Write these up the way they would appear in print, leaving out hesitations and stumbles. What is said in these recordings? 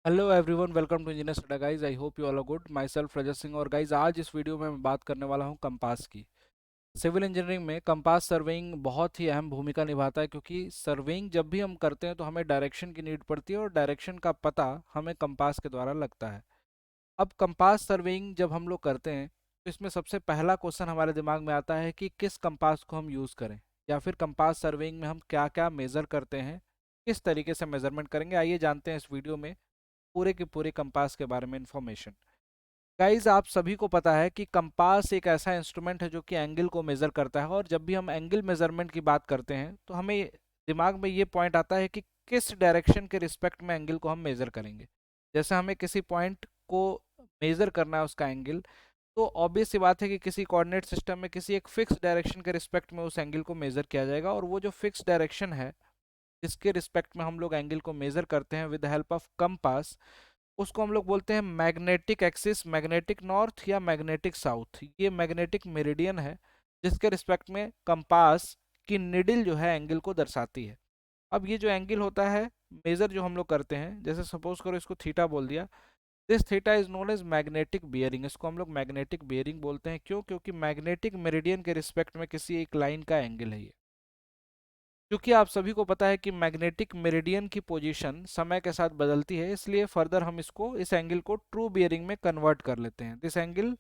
Hello everyone, welcome to engineer study guys. I hope you all are good. Myself Rajat Singh. और guys, आज इस video में मैं बात करने वाला हूं कंपास की। सिविल इंजीनियरिंग में कंपास सर्वेइंग बहुत ही अहम भूमिका निभाता है, क्योंकि सर्वेइंग जब भी हम करते हैं तो हमें डायरेक्शन की नीड पड़ती है और डायरेक्शन का पता हमें कंपास के द्वारा लगता है। अब कंपास सर्वेइंग जब हम लोग करते हैं तो इसमें सबसे पहला क्वेश्चन हमारे दिमाग में आता है कि किस कंपास को हम यूज़ करें, या फिर कंपास सर्वेइंग में हम क्या क्या मेज़र करते हैं, किस तरीके से मेज़रमेंट करेंगे। आइए जानते हैं इस वीडियो में पूरे के पूरे कंपास के बारे में इंफॉर्मेशन। गाइज, आप सभी को पता है कि कंपास एक ऐसा इंस्ट्रूमेंट है जो कि एंगल को मेज़र करता है, और जब भी हम एंगल मेज़रमेंट की बात करते हैं तो हमें दिमाग में ये पॉइंट आता है कि किस डायरेक्शन के रिस्पेक्ट में एंगल को हम मेज़र करेंगे। जैसे हमें किसी पॉइंट को मेज़र करना है उसका एंगल, तो ऑब्वियस सी बात है कि किसी कोऑर्डिनेट सिस्टम में किसी एक फिक्स डायरेक्शन के रिस्पेक्ट में उस एंगल को मेज़र किया जाएगा, और वो जो फिक्स डायरेक्शन है जिसके रिस्पेक्ट में हम लोग एंगल को मेज़र करते हैं with the help of compass, उसको हम लोग बोलते हैं मैग्नेटिक एक्सिस, मैग्नेटिक नॉर्थ या मैग्नेटिक साउथ। ये मैग्नेटिक मेरिडियन है जिसके रिस्पेक्ट में कंपास की निडिल जो है एंगल को दर्शाती है। अब ये जो एंगल होता है मेजर जो हम लोग करते हैं, जैसे सपोज करो इसको थीटा बोल दिया, this theta is known as magnetic bearing. इसको हम लोग मैग्नेटिक बियरिंग बोलते हैं। क्यों? क्योंकि मैग्नेटिक मेरिडियन के रिस्पेक्ट में किसी एक लाइन का एंगल है ये। क्योंकि आप सभी को पता है कि मैग्नेटिक मेरिडियन की पोजीशन समय के साथ बदलती है, इसलिए फर्दर हम इसको इस एंगल को ट्रू बियरिंग में कन्वर्ट कर लेते हैं। दिस एंगल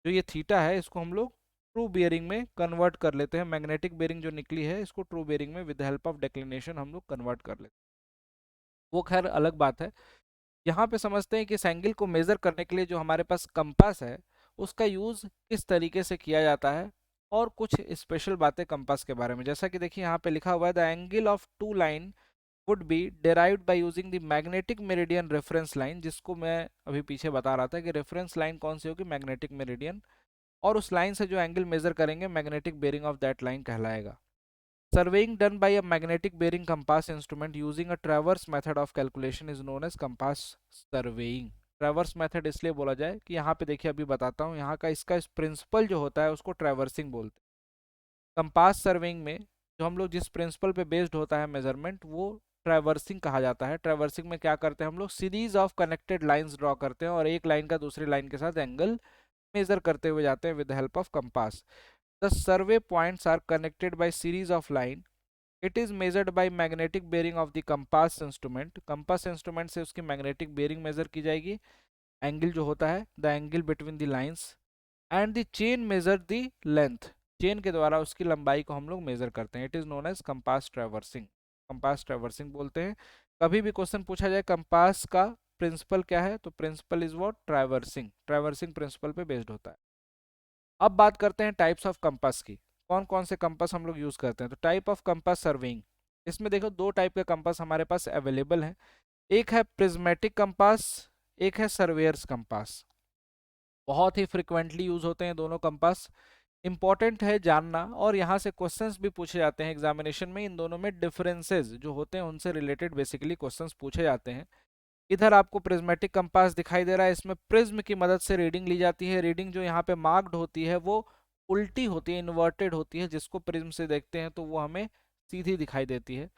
जो ये थीटा है इसको हम लोग ट्रू बियरिंग में कन्वर्ट कर लेते हैं। मैग्नेटिक बियरिंग जो निकली है इसको ट्रू बियरिंग में विद हेल्प ऑफ डिक्लिनेशन हम लोग कन्वर्ट कर लेते हैं। वो खैर अलग बात है। यहाँ पे समझते हैं कि इस एंगल को मेजर करने के लिए जो हमारे पास कंपास है उसका यूज किस तरीके से किया जाता है, और कुछ स्पेशल बातें कंपास के बारे में। जैसा कि देखिए यहाँ पे लिखा हुआ है, the angle of two line would be derived by using the magnetic meridian reference line, जिसको मैं अभी पीछे बता रहा था कि रेफरेंस लाइन कौन सी होगी, मैग्नेटिक मेरिडियन। और उस लाइन से जो एंगल मेजर करेंगे magnetic bearing of that line कहलाएगा। Surveying done by a magnetic bearing compass instrument using a traverse method of calculation is known as compass surveying. Traverse method इसलिए बोला जाए कि यहाँ पे देखिए, अभी बताता हूँ यहाँ का इसका प्रिंसिपल जो होता है उसको ट्रैवर्सिंग बोलते हैं। कंपास सर्वेइंग में जो हम लोग जिस प्रिंसिपल पे बेस्ड होता है मेजरमेंट, वो ट्रैवर्सिंग कहा जाता है। ट्रैवर्सिंग में क्या करते हैं हम लोग, series of connected lines draw करते हैं और एक लाइन का दूसरी लाइन के साथ एंगल मेजर करते हुए जाते हैं with the help of compass. The survey points are connected by series of line. It is measured by magnetic bearing of the compass instrument. Compass instrument से उसकी मैग्नेटिक बेरिंग मेजर की जाएगी। Angle जो होता है the angle between the lines, and the chain measure the length. Chain के द्वारा उसकी लंबाई को हम लोग मेजर करते हैं। It is known as compass traversing. Compass traversing बोलते हैं। कभी भी क्वेश्चन पूछा जाए कंपास का प्रिंसिपल क्या है, तो principle is what, traversing. Traversing principle पे बेस्ड होता है। अब बात करते हैं टाइप्स ऑफ कंपास की। कौन कौन से कंपास हम लोग यूज करते हैं। तो टाइप ऑफ कंपास सर्वेइंग, इसमें देखो दो टाइप के कंपास हमारे पास अवेलेबल हैं। एक है प्रिज्मेटिक कंपास, एक है सर्वेयर्स कंपास। बहुत ही फ्रिक्वेंटली यूज होते हैं दोनों कंपास। इंपॉर्टेंट है जानना, और यहाँ से क्वेश्चंस भी पूछे जाते हैं एग्जामिनेशन में। इन दोनों में डिफरेंसेस जो होते हैं उनसे रिलेटेड बेसिकली क्वेश्चंस पूछे जाते हैं। इधर आपको प्रिज्मेटिक कंपास दिखाई दे रहा है। इसमें प्रिज्म की मदद से रीडिंग ली जाती है। रीडिंग जो यहाँ पे मार्क्ड होती है वो उल्टी होती है, इन्वर्टेड होती है। जिसको प्रिज्म से देखते हैं तो वो हमें सीधी दिखाई देती है।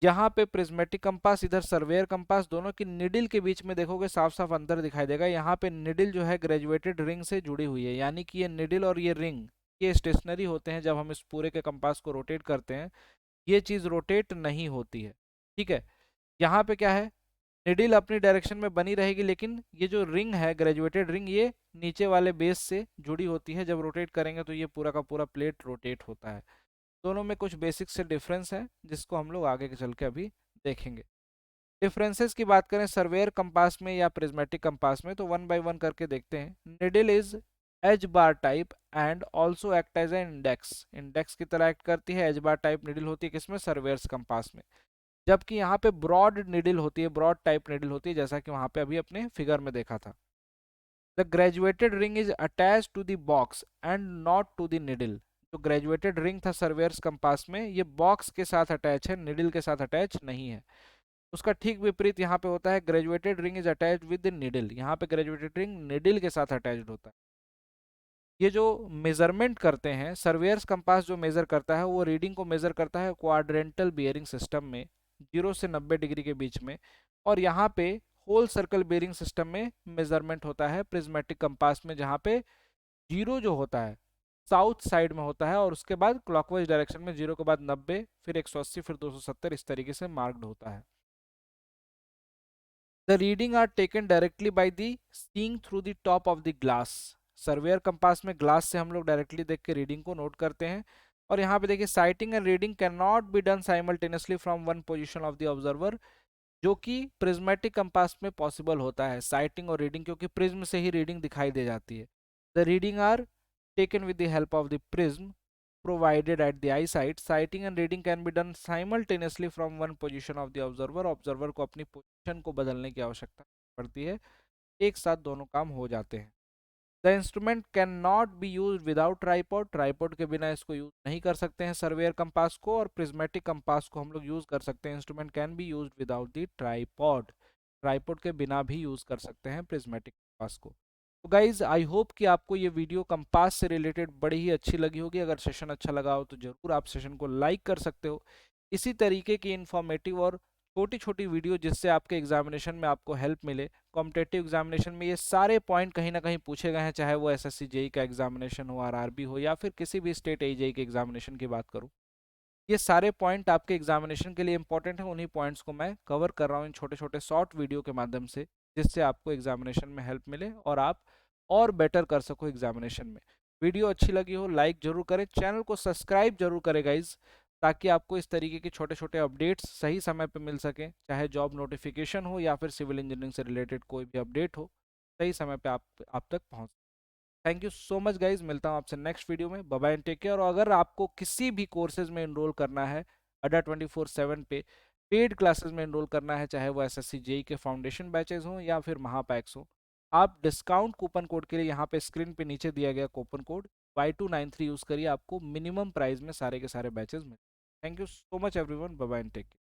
यहाँ पे प्रिज्मेटिक कंपास, इधर सर्वेयर कंपास, दोनों की निडिल के बीच में देखोगे साफ साफ अंतर दिखाई देगा। यहाँ पे निडिल जो है ग्रेजुएटेड रिंग से जुड़ी हुई है, यानी कि ये निडिल और ये रिंग ये स्टेशनरी होते हैं। जब हम इस पूरे के कंपास को रोटेट करते हैं ये चीज रोटेट नहीं होती है। ठीक है। यहाँ पे क्या है, निडिल अपनी डायरेक्शन में बनी रहेगी, लेकिन ये जो रिंग है ग्रेजुएटेड रिंग, ये नीचे वाले बेस से जुड़ी होती है। जब रोटेट करेंगे तो ये पूरा का पूरा प्लेट रोटेट होता है। दोनों में कुछ बेसिक से डिफरेंस है जिसको हम लोग आगे के चल के अभी देखेंगे। डिफरेंसेस की बात करें सर्वेयर कंपास में या प्रिज्मेटिक कंपास में, तो वन बाय वन करके देखते हैं। Needle is as bar type and also act as an index. Index की तरह एक्ट करती है। एज बार टाइप निडिल होती है किसमें, सर्वेयर्स कंपास में। जबकि यहाँ पे ब्रॉड निडिल होती है, ब्रॉड टाइप निडिल होती है, जैसा कि वहां पे अभी अपने फिगर में देखा था। The graduated ring is attach to the box and not to the needle. जो ग्रेजुएटेड रिंग था सर्वेयर्स कंपास में, ये बॉक्स के साथ अटैच है, निडिल के साथ अटैच नहीं है। उसका ठीक विपरीत यहाँ पे होता है, graduated ring is attach with the needle. यहाँ पे ग्रेजुएटेड रिंग निडिल के साथ अटैच्ड होता है। ये जो मेजरमेंट करते हैं सर्वेयर्स कंपास जो मेजर करता है वो रीडिंग को मेजर करता है क्वाड्रेंटल बियरिंग सिस्टम में, 0 से 90 डिग्री के बीच में। और यहाँ पे होल सर्कल बेरिंग सिस्टम में मेजरमेंट होता है प्रिज्मेटिक कंपास में, जहाँ पे जीरो जो होता है साउथ साइड में होता है और उसके बाद क्लॉकवाइज डायरेक्शन में जीरो के बाद 90, फिर 180, फिर 270, इस तरीके से मार्क्ड होता है। The reading are taken directly by the seeing through the top of the glass. Surveyor compass में ग्लास से हम लोग डायरेक्टली देख के रीडिंग को नोट करते हैं। और यहाँ पे देखिए sighting and reading can not be done simultaneously from one position of the observer, जो कि प्रिज्मेटिक कंपास में पॉसिबल होता है साइटिंग और रीडिंग, क्योंकि प्रिज्म से ही रीडिंग दिखाई दे जाती है। The reading are taken with the help of the prism provided at the eyesight. Sighting and reading can be done simultaneously from one position of the observer. Observer को अपनी position को बदलने की आवश्यकता पड़ती है, एक साथ दोनों काम हो जाते हैं। The instrument can not B use without tripod. Tripod के बिना इसको यूज नहीं कर सकते हैं सर्वेयर कंपास को, और प्रिज्मेटिक कंपास को हम लोग यूज कर सकते हैं। Instrument can be use without the tripod. Tripod के बिना भी यूज कर सकते हैं प्रिज्मेटिक कंपास को। तो गाइज आई होप कि आपको ये वीडियो कंपास से रिलेटेड बड़ी ही अच्छी लगी होगी। अगर सेशन अच्छा लगा हो तो जरूर आप सेशन को लाइक कर सकते हो। इसी तरीके की इन्फॉर्मेटिव और छोटी छोटी वीडियो जिससे आपके एग्जामिनेशन में आपको हेल्प मिले। कॉम्पिटेटिव एग्जामिनेशन में ये सारे पॉइंट कहीं ना कहीं पूछे गए हैं, चाहे वो एसएससी जेई का एग्जामिनेशन हो, आरआरबी हो, या फिर किसी भी स्टेट एजेई के एग्जामिनेशन की बात करूँ। ये सारे पॉइंट आपके एग्जामिनेशन के लिए इंपॉर्टेंट हैं। उन्हीं पॉइंट्स को मैं कवर कर रहा हूँ इन छोटे छोटे शॉर्ट वीडियो के माध्यम से, जिससे आपको एग्जामिनेशन में हेल्प मिले और आप और बेटर कर सको एग्जामिनेशन में। वीडियो अच्छी लगी हो लाइक जरूर करें, चैनल को सब्सक्राइब जरूर करें गाइज, ताकि आपको इस तरीके के छोटे छोटे अपडेट्स सही समय पर मिल सकें, चाहे जॉब नोटिफिकेशन हो या फिर सिविल इंजीनियरिंग से रिलेटेड कोई भी अपडेट हो, सही समय पे आप तक पहुंच। Thank you so much guys, मिलता हूँ आपसे नेक्स्ट वीडियो में। Bye bye and take care. और अगर आपको किसी भी कोर्सेज में इनरोल करना है अड्डा 24/7 पे पेड क्लासेस में इनरोल करना है, चाहे वो एसएससी जेई के फाउंडेशन बैचेस हों या फिर महापैक्स हो, आप डिस्काउंट कूपन कोड के लिए यहाँ पे स्क्रीन पे नीचे दिया गया कूपन कोड Y293 यूज़ करिए, आपको मिनिमम प्राइस में सारे के सारे बैचेस मिले। Thank you so much everyone, bye bye and take care.